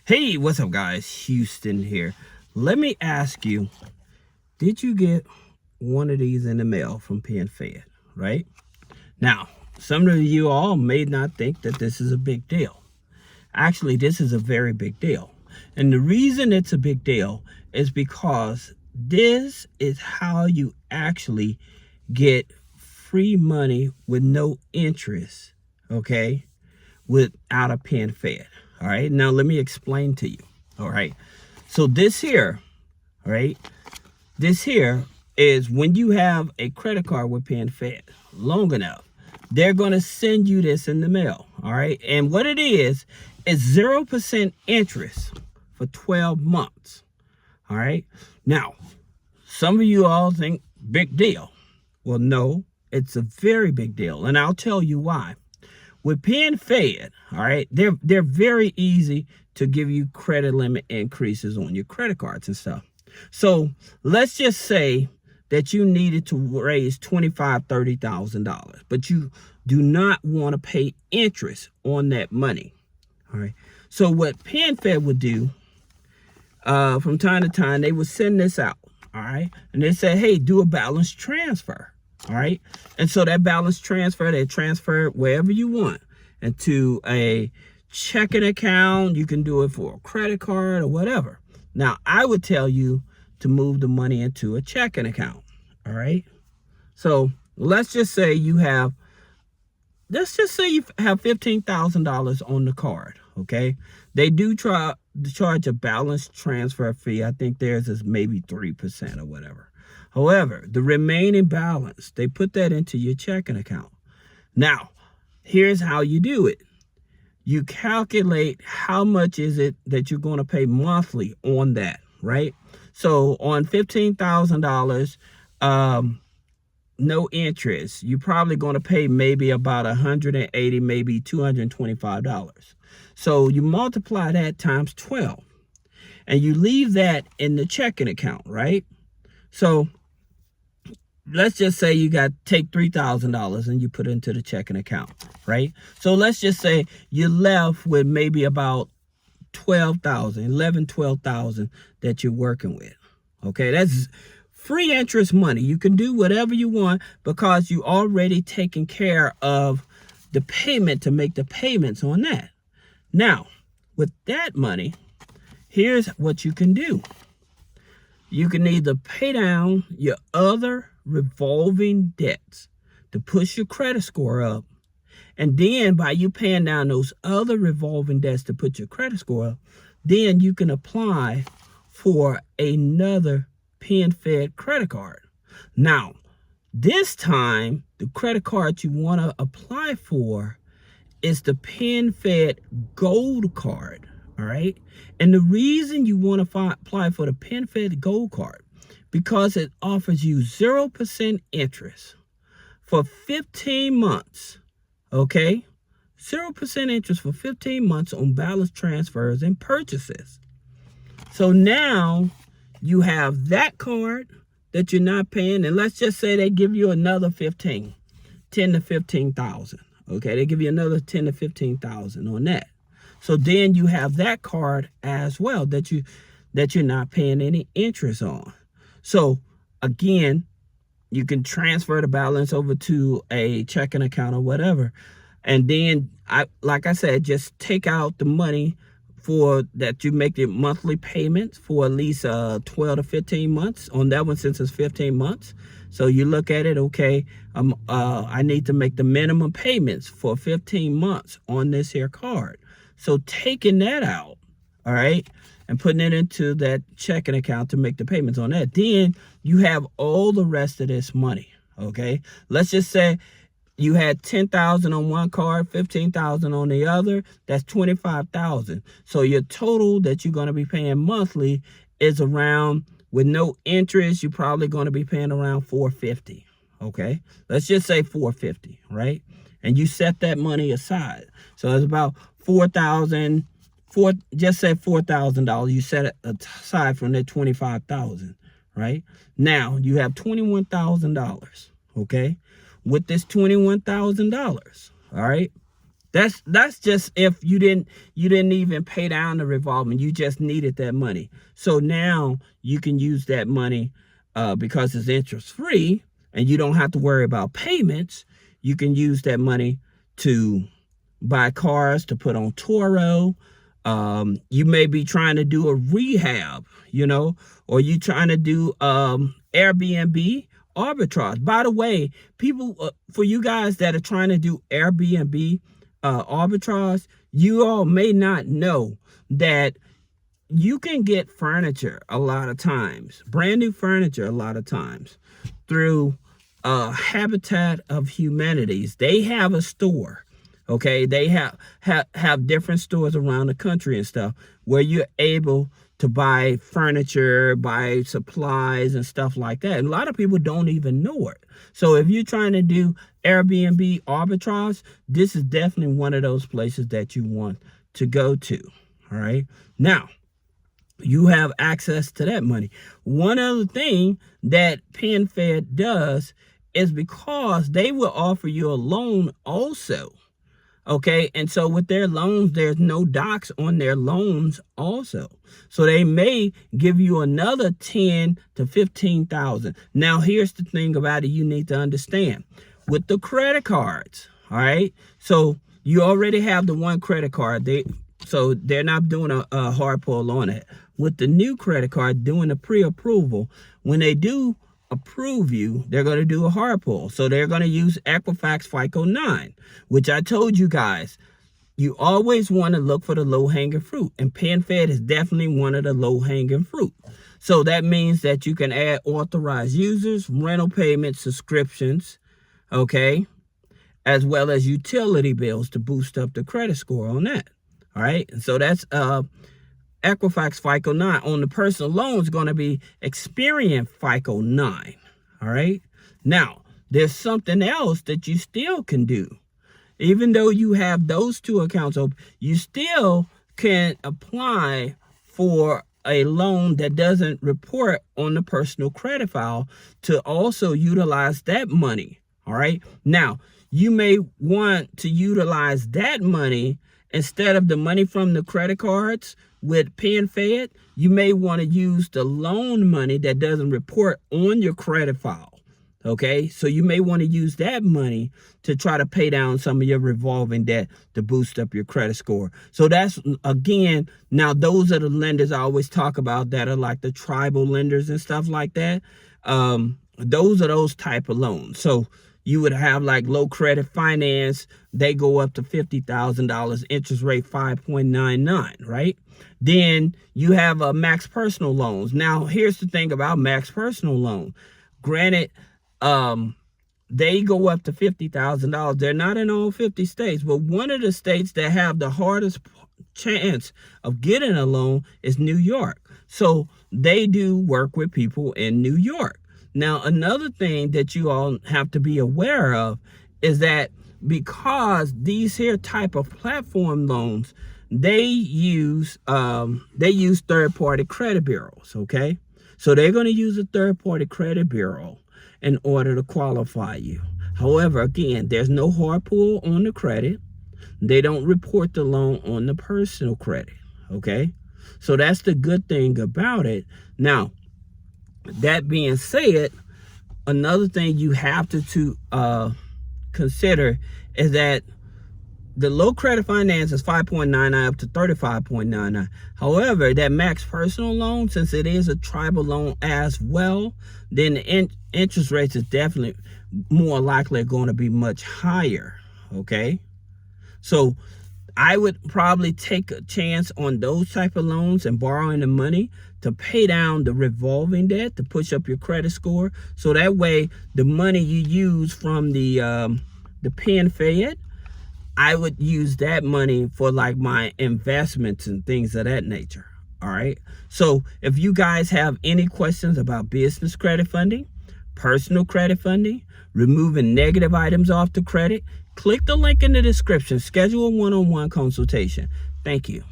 Hey, what's up, guys? Houston here. Let me ask you, did you get one of these in the mail from Penfed, right? Now, some of you all may not think that this is a big deal. Actually, this is a very big deal. And the reason it's a big deal is because this is how you actually get free money with no interest, okay, without a Penfed. All right, now let me explain to you. All right, so this here, all right, this here is when you have a credit card with Penfed long enough, they're going to send you this in the mail. All right, and what it is 0% interest for 12 months. All right, now some of you all think big deal. Well, no, it's a very big deal, and I'll tell you why. With Penfed, all right, they're very easy to give you credit limit increases on your credit cards and stuff. So let's just say that you needed to raise $25,000, $30,000, but you do not want to pay interest on that money. All right. So what Penfed would do from time to time, they would send this out. All right. And they say, hey, do a balance transfer. All right. And so that balance transfer, they transfer it wherever you want into a checking account. You can do it for a credit card or whatever. Now, I would tell you to move the money into a checking account. All right. So let's just say you have $15,000 on the card. OK, they do try to charge a balance transfer fee. I think theirs is maybe 3% or whatever. However, the remaining balance, they put that into your checking account. Now, here's how you do it. You calculate how much is it that you're going to pay monthly on that, right? So on $15,000, no interest, you're probably going to pay maybe about $180, maybe $225. So you multiply that times 12, and you leave that in the checking account, right? So let's just say you take $3,000 and you put it into the checking account, right? So let's just say you're left with maybe about $12,000 that you're working with. Okay, that's free interest money. You can do whatever you want because you already taken care of the payment to make the payments on that. Now, with that money, here's what you can do. You can either pay down your other revolving debts to push your credit score up. And then by you paying down those other revolving debts to put your credit score up, then you can apply for another Penfed credit card. Now, this time, the credit card you want to apply for is the Penfed Gold card. All right. And the reason you want to apply for the Penfed Gold card, because it offers you 0% interest for 15 months. Okay. 0% interest for 15 months on balance transfers and purchases. So now you have that card that you're not paying. And let's just say they give you another 10 to 15,000. Okay. They give you another 10 to 15,000 on that. So then you have that card as well that you're not paying any interest on. So again, you can transfer the balance over to a checking account or whatever. And then, like I said, just take out the money for that you make the monthly payments for at least 12 to 15 months on that one, since it's 15 months. So you look at it, okay, I need to make the minimum payments for 15 months on this here card. So taking that out, all right, and putting it into that checking account to make the payments on that, then you have all the rest of this money, okay? Let's just say you had $10,000 on one card, $15,000 on the other. That's $25,000. So your total that you're going to be paying monthly is around, with no interest, you're probably going to be paying around $450. Okay, let's just say $450, right? And you set that money aside. So it's about $4,000. Just say $4,000. You set it aside from that $25,000, right? Now you have $21,000. Okay. With this $21,000, all right, That's just if you didn't even pay down the revolving, you just needed that money. So now you can use that money because it's interest free and you don't have to worry about payments. You can use that money to buy cars to put on Toro. You may be trying to do a rehab, or you trying to do Airbnb arbitrage. By the way, people, for you guys that are trying to do Airbnb arbitrage, you all may not know that you can get furniture a lot of times, brand new furniture a lot of times, through Habitat of Humanities. They have a store. Okay, they have different stores around the country and stuff where you're able to buy furniture, buy supplies and stuff like that. And a lot of people don't even know it. So if you're trying to do Airbnb arbitrage, this is definitely one of those places that you want to go to. All right. Now, you have access to that money. One other thing that Penfed does is because they will offer you a loan also. Okay, and so with their loans, there's no docs on their loans also. So they may give you another 10 to 15,000. Now, here's the thing about it you need to understand. With the credit cards, all right, so you already have the one credit card. So they're not doing a hard pull on it. With the new credit card, doing the pre-approval, when they do approve you, they're going to do a hard pull. So they're going to use Equifax FICO 9, which I told you guys, you always want to look for the low-hanging fruit. And Penfed is definitely one of the low-hanging fruit. So that means that you can add authorized users, rental payments, subscriptions, okay, as well as utility bills to boost up the credit score on that. All right. And so that's Equifax FICO 9. On the personal loans, going to be Experian FICO 9. All right. Now, there's something else that you still can do. Even though you have those two accounts open, you still can apply for a loan that doesn't report on the personal credit file to also utilize that money. All right. Now, you may want to utilize that money instead of the money from the credit cards. With Penfed, you may want to use the loan money that doesn't report on your credit file. Okay, so you may want to use that money to try to pay down some of your revolving debt to boost up your credit score. So that's, again, now those are the lenders I always talk about that are like the tribal lenders and stuff like that. Those are those type of loans. So you would have like low credit finance. They go up to $50,000, interest rate 5.99, right? Then you have max personal loans. Now, here's the thing about max personal loan. Granted, they go up to $50,000. They're not in all 50 states, but one of the states that have the hardest chance of getting a loan is New York. So they do work with people in New York. Now, another thing that you all have to be aware of is that because these here type of platform loans, they use third-party credit bureaus, okay? So they're going to use a third-party credit bureau in order to qualify you. However, again, there's no hard pull on the credit. They don't report the loan on the personal credit, okay? So that's the good thing about it. Now, that being said, another thing you have to consider is that the low credit finance is 5.99 up to 35.99. However, that max personal loan, since it is a tribal loan as well, then the interest rates is definitely more likely going to be much higher. Okay, so I would probably take a chance on those type of loans and borrowing the money to pay down the revolving debt to push up your credit score. So that way, the money you use from the Penfed, I would use that money for like my investments and things of that nature. All right. So if you guys have any questions about business credit funding, personal credit funding, removing negative items off the credit, click the link in the description. Schedule a one-on-one consultation. Thank you.